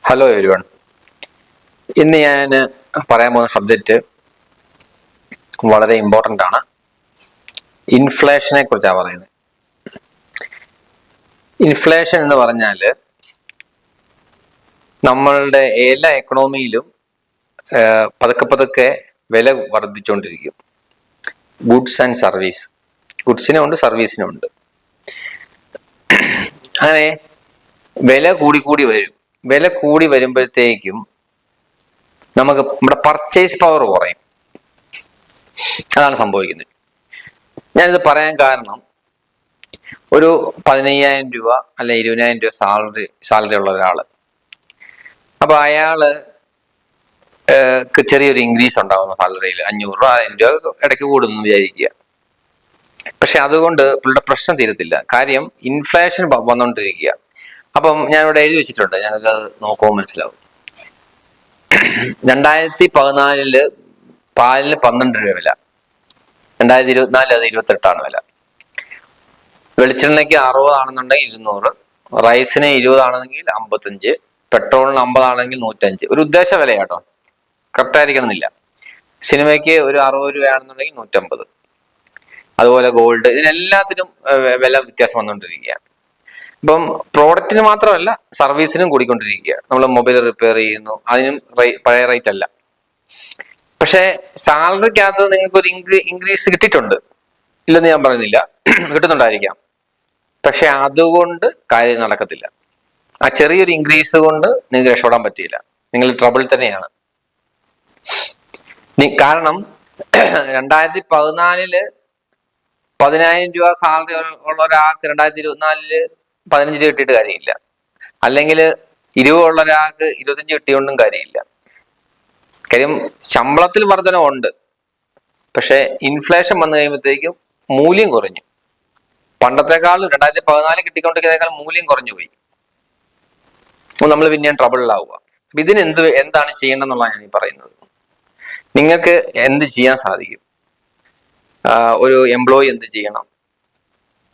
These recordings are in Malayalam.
Hello everyone. ഇന്ന് ഞാൻ പറയാൻ പോകുന്ന സബ്ജക്റ്റ് വളരെ ഇമ്പോർട്ടൻ്റ് ആണ്. ഇൻഫ്ലേഷനെ കുറിച്ചാണ് പറയുന്നത്. ഇൻഫ്ലേഷൻ എന്ന് പറഞ്ഞാൽ നമ്മളുടെ എല്ലാ എക്കണോമിയിലും പതുക്കെ പതുക്കെ വില വർദ്ധിച്ചുകൊണ്ടിരിക്കും. ഗുഡ്സ് ആൻഡ് സർവീസ്, ഗുഡ്സിനും ഉണ്ട് സർവീസിനും ഉണ്ട്. അങ്ങനെ വില കൂടി വരും. വില കൂടി വരുമ്പോഴത്തേക്കും നമ്മുടെ പർച്ചേസ് പവർ കുറയും. അതാണ് സംഭവിക്കുന്നത്. ഞാനിത് പറയാൻ കാരണം, ഒരു 15,000 രൂപ അല്ലെ 20,000 രൂപ സാലറി ഉള്ള ഒരാള്, അപ്പൊ അയാള് ചെറിയൊരു ഇൻക്രീസ് ഉണ്ടാകുന്ന സാലറിയിൽ 500 രൂപ 1000 രൂപ ഇടയ്ക്ക് കൂടുന്നു വിചാരിക്കുക. പക്ഷെ അതുകൊണ്ട് പുള്ളിയുടെ പ്രശ്നം തീരത്തില്ല. കാര്യം ഇൻഫ്ലേഷൻ വന്നുകൊണ്ടിരിക്കുക. അപ്പം ഞാൻ ഇവിടെ എഴുതി വെച്ചിട്ടുണ്ട്, ഞങ്ങൾക്ക് അത് നോക്കുമ്പോൾ മനസ്സിലാവും. 2014 പാലിന് 12 രൂപ വില, 2024 അത് 28 വില. വെളിച്ചെണ്ണയ്ക്ക് 60 ആണെന്നുണ്ടെങ്കിൽ 200, റൈസിന് 20 ആണെങ്കിൽ 55, പെട്രോളിന് 50 ആണെങ്കിൽ 105. ഒരു ഉദ്ദേശ വിലയാട്ടോ, കറക്റ്റ് ആയിരിക്കണമെന്നില്ല. സിനിമയ്ക്ക് ഒരു 60 രൂപയാണെന്നുണ്ടെങ്കിൽ 150. അതുപോലെ ഗോൾഡ്, ഇതിനെല്ലാത്തിനും വില വ്യത്യാസം വന്നുകൊണ്ടിരിക്കുക. ഇപ്പം പ്രോഡക്റ്റിന് മാത്രമല്ല സർവീസിനും കൂടിക്കൊണ്ടിരിക്കുക. നമ്മൾ മൊബൈൽ റിപ്പയർ ചെയ്യുന്നു, അതിനും പഴയ റേറ്റ് അല്ല. പക്ഷെ സാലറിക്കകത്ത് നിങ്ങൾക്ക് ഒരു ഇൻക്രീസ് കിട്ടിയിട്ടുണ്ട്, ഇല്ലെന്ന് ഞാൻ പറയുന്നില്ല, കിട്ടുന്നുണ്ടായിരിക്കാം. പക്ഷെ അതുകൊണ്ട് കാര്യം നടക്കത്തില്ല. ആ ചെറിയൊരു ഇൻക്രീസ് കൊണ്ട് നിങ്ങൾക്ക് രക്ഷപ്പെടാൻ പറ്റിയില്ല, നിങ്ങൾ ട്രബിൾ തന്നെയാണ്. കാരണം 2014 10,000 രൂപ സാലറി ഉള്ള ഒരാൾക്ക് 2024 15 രൂപ കിട്ടിയിട്ട് കാര്യമില്ല. അല്ലെങ്കിൽ 20 ഉള്ള ഒരാൾക്ക് 25 കിട്ടിയോണ്ടും കാര്യമില്ല. കാര്യം ശമ്പളത്തിൽ വർധനവുണ്ട്, പക്ഷെ ഇൻഫ്ലേഷൻ വന്നു കഴിയുമ്പോഴത്തേക്കും മൂല്യം കുറഞ്ഞു. പണ്ടത്തെക്കാളും 2014 കിട്ടിക്കൊണ്ടിരിക്കുന്നതിനേക്കാൾ മൂല്യം കുറഞ്ഞു പോയി. നമ്മൾ പിന്നെയും ട്രബിളിലാവുക. ഇതിന് എന്താണ് ചെയ്യേണ്ടതെന്നുള്ളതാണ് ഞാൻ ഈ പറയുന്നത്. നിങ്ങൾക്ക് എന്ത് ചെയ്യാൻ സാധിക്കും? ഒരു എംപ്ലോയി എന്ത് ചെയ്യണം?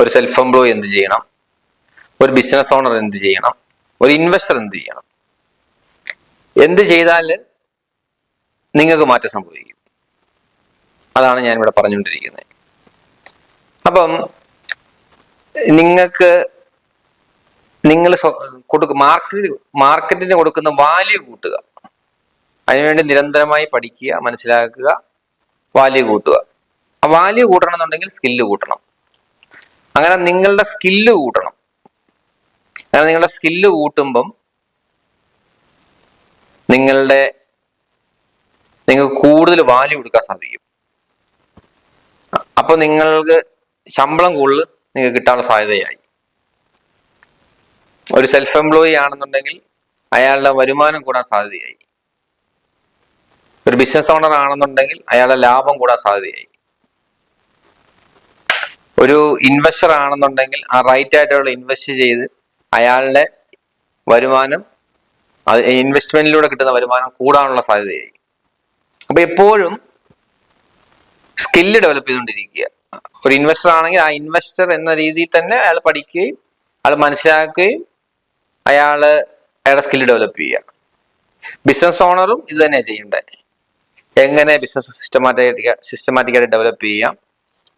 ഒരു സെൽഫ് എംപ്ലോയി എന്ത് ചെയ്യണം? ഒരു ബിസിനസ് ഓണർ എന്ത് ചെയ്യണം? ഒരു ഇൻവെസ്റ്റർ എന്ത് ചെയ്യണം? എന്ത് ചെയ്താൽ നിങ്ങൾക്ക് മാറ്റം സംഭവിക്കും? അതാണ് ഞാൻ ഇവിടെ പറഞ്ഞുകൊണ്ടിരിക്കുന്നത്. അപ്പം നിങ്ങൾ മാർക്കറ്റിന് കൊടുക്കുന്ന വാല്യൂ കൂട്ടുക. അതിനുവേണ്ടി നിരന്തരമായി പഠിക്കുക, മനസ്സിലാക്കുക, വാല്യൂ കൂട്ടുക. ആ വാല്യൂ കൂട്ടണം എന്നുണ്ടെങ്കിൽ സ്കില്ല് കൂട്ടണം. അങ്ങനെ നിങ്ങളുടെ സ്കില്ല് കൂട്ടണം. അങ്ങനെ നിങ്ങളുടെ സ്കില്ല് കൂട്ടുമ്പം നിങ്ങൾക്ക് കൂടുതൽ വാല്യൂ കൊടുക്കാൻ സാധിക്കും. അപ്പൊ നിങ്ങൾക്ക് ശമ്പളം കൂടുതൽ നിങ്ങൾക്ക് കിട്ടാനുള്ള സാധ്യതയായി. ഒരു സെൽഫ് എംപ്ലോയി ആണെന്നുണ്ടെങ്കിൽ അയാളുടെ വരുമാനം കൂടാൻ സാധ്യതയായി. ഒരു ബിസിനസ് ഓണർ ആണെന്നുണ്ടെങ്കിൽ അയാളുടെ ലാഭം കൂടാൻ സാധ്യതയായി. ഒരു ഇൻവെസ്റ്റർ ആണെന്നുണ്ടെങ്കിൽ ആ റൈറ്റ് ആയിട്ടുള്ള ഇൻവെസ്റ്റ് ചെയ്ത് അയാളുടെ വരുമാനം, ഇൻവെസ്റ്റ്മെന്റിലൂടെ കിട്ടുന്ന വരുമാനം കൂടാനുള്ള സാധ്യതയായി. അപ്പൊ എപ്പോഴും സ്കില്ല് ഡെവലപ്പ് ചെയ്തുകൊണ്ടിരിക്കുക. ഒരു ഇൻവെസ്റ്റർ ആണെങ്കിൽ ആ ഇൻവെസ്റ്റർ എന്ന രീതിയിൽ തന്നെ അയാൾ പഠിക്കുകയും അയാൾ മനസ്സിലാക്കുകയും അയാളുടെ സ്കില്ല് ഡെവലപ്പ് ചെയ്യുക. ബിസിനസ് ഓണറും ഇത് തന്നെയാണ് ചെയ്യേണ്ടത്. എങ്ങനെ ബിസിനസ് സിസ്റ്റമാറ്റിക്കായിട്ട് ഡെവലപ്പ് ചെയ്യാം,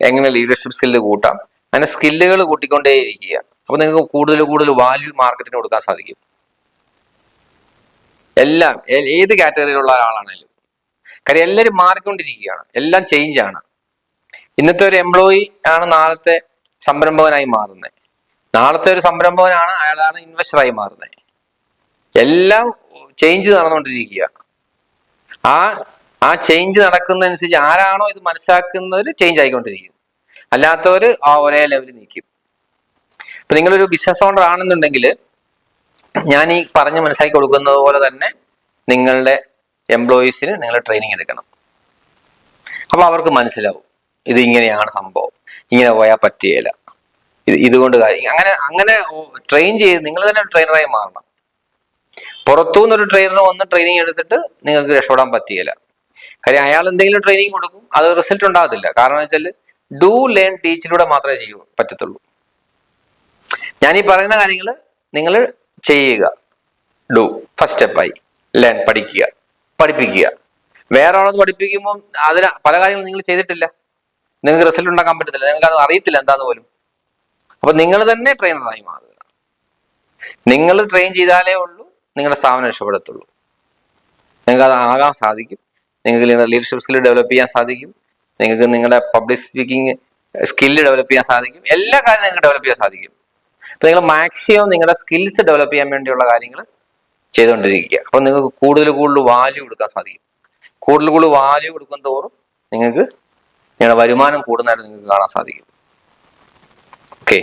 എങ്ങനെ ലീഡർഷിപ്പ് സ്കില്ല് കൂട്ടാം, അങ്ങനെ സ്കില്ലുകൾ കൂട്ടിക്കൊണ്ടേയിരിക്കുക. അപ്പൊ നിങ്ങൾക്ക് കൂടുതൽ വാല്യൂ മാർക്കറ്റിന് കൊടുക്കാൻ സാധിക്കും. എല്ലാം, ഏത് കാറ്റഗറിയിലുള്ള ഒരാളാണെങ്കിലും. കാര്യം എല്ലാവരും മാറിക്കൊണ്ടിരിക്കുകയാണ്, എല്ലാം ചേഞ്ച് ആണ്. ഇന്നത്തെ ഒരു എംപ്ലോയി ആണ് നാളത്തെ സംരംഭകനായി മാറുന്നത്. നാളത്തെ ഒരു സംരംഭകനാണ് അയാളാണ് ഇൻവെസ്റ്ററായി മാറുന്നത്. എല്ലാം ചേഞ്ച് നടന്നുകൊണ്ടിരിക്കുക. ആ ചേഞ്ച് നടക്കുന്നതനുസരിച്ച് ആരാണോ ഇത് മനസ്സിലാക്കുന്നവർ ചേഞ്ച് ആയിക്കൊണ്ടിരിക്കും, അല്ലാത്തവർ ആ ഒരേ ലെവലിൽ നിൽക്കും. ഇപ്പൊ നിങ്ങളൊരു ബിസിനസ് ഓണർ ആണെന്നുണ്ടെങ്കിൽ ഞാൻ ഈ പറഞ്ഞ് മനസ്സിലാക്കി കൊടുക്കുന്നത് പോലെ തന്നെ നിങ്ങളുടെ എംപ്ലോയീസിന് നിങ്ങൾ ട്രെയിനിങ് എടുക്കണം. അപ്പൊ അവർക്ക് മനസ്സിലാവും ഇത് ഇങ്ങനെയാണ് സംഭവം, ഇങ്ങനെ പോയാൽ പറ്റുകയില്ല, ഇതുകൊണ്ട് കാര്യം അങ്ങനെ ട്രെയിൻ ചെയ്ത് നിങ്ങൾ തന്നെ ട്രെയിനറായി മാറണം. പുറത്തുനിന്നൊരു ട്രെയിനർ വന്ന് ട്രെയിനിങ് എടുത്തിട്ട് നിങ്ങൾക്ക് രക്ഷപ്പെടാൻ പറ്റുകയില്ല. കാര്യം അയാൾ എന്തെങ്കിലും ട്രെയിനിങ് കൊടുക്കും, അത് റിസൾട്ട് ഉണ്ടാകത്തില്ല. കാരണം വെച്ചാൽ ഡു ലേൺ ടീച്ചിലൂടെ മാത്രമേ പറ്റത്തുള്ളൂ. ഞാൻ ഈ പറയുന്ന കാര്യങ്ങൾ നിങ്ങൾ ചെയ്യുക. ഡു. ഫസ്റ്റ് സ്റ്റെപ്പായി. ലേൺ, പഠിപ്പിക്കുക. വേറെ ആളൊന്ന് പഠിപ്പിക്കുമ്പോൾ അതിന് പല കാര്യങ്ങളും നിങ്ങൾ ചെയ്തിട്ടില്ല, നിങ്ങൾക്ക് റിസൾട്ട് ഉണ്ടാക്കാൻ പറ്റത്തില്ല, നിങ്ങൾക്ക് അത് അറിയത്തില്ല എന്താന്ന് പോലും. അപ്പൊ നിങ്ങൾ തന്നെ ട്രെയിനറായി മാറുക. നിങ്ങൾ ട്രെയിൻ ചെയ്താലേ ഉള്ളൂ നിങ്ങളുടെ സ്ഥാപനം രക്ഷപ്പെടത്തുള്ളൂ. നിങ്ങൾക്ക് അത് ആകാൻ സാധിക്കും. നിങ്ങൾക്ക് ലീഡർഷിപ്പ് സ്കില്ല് ഡെവലപ്പ് ചെയ്യാൻ സാധിക്കും. നിങ്ങൾക്ക് നിങ്ങളുടെ പബ്ലിക് സ്പീക്കിംഗ് സ്കില്ല് ഡെവലപ്പ് ചെയ്യാൻ സാധിക്കും. എല്ലാ കാര്യവും നിങ്ങൾക്ക് ഡെവലപ്പ് ചെയ്യാൻ സാധിക്കും. അപ്പൊ നിങ്ങൾ മാക്സിമം നിങ്ങളുടെ സ്കിൽസ് ഡെവലപ്പ് ചെയ്യാൻ വേണ്ടിയുള്ള കാര്യങ്ങൾ ചെയ്തുകൊണ്ടിരിക്കുക. അപ്പൊ നിങ്ങൾക്ക് കൂടുതൽ വാല്യൂ കൊടുക്കാൻ സാധിക്കും. കൂടുതൽ വാല്യൂ കൊടുക്കും തോറും നിങ്ങൾക്ക് നിങ്ങളുടെ വരുമാനം കൂടുന്നതായിട്ട് നിങ്ങൾക്ക് കാണാൻ സാധിക്കും. ഓക്കെ.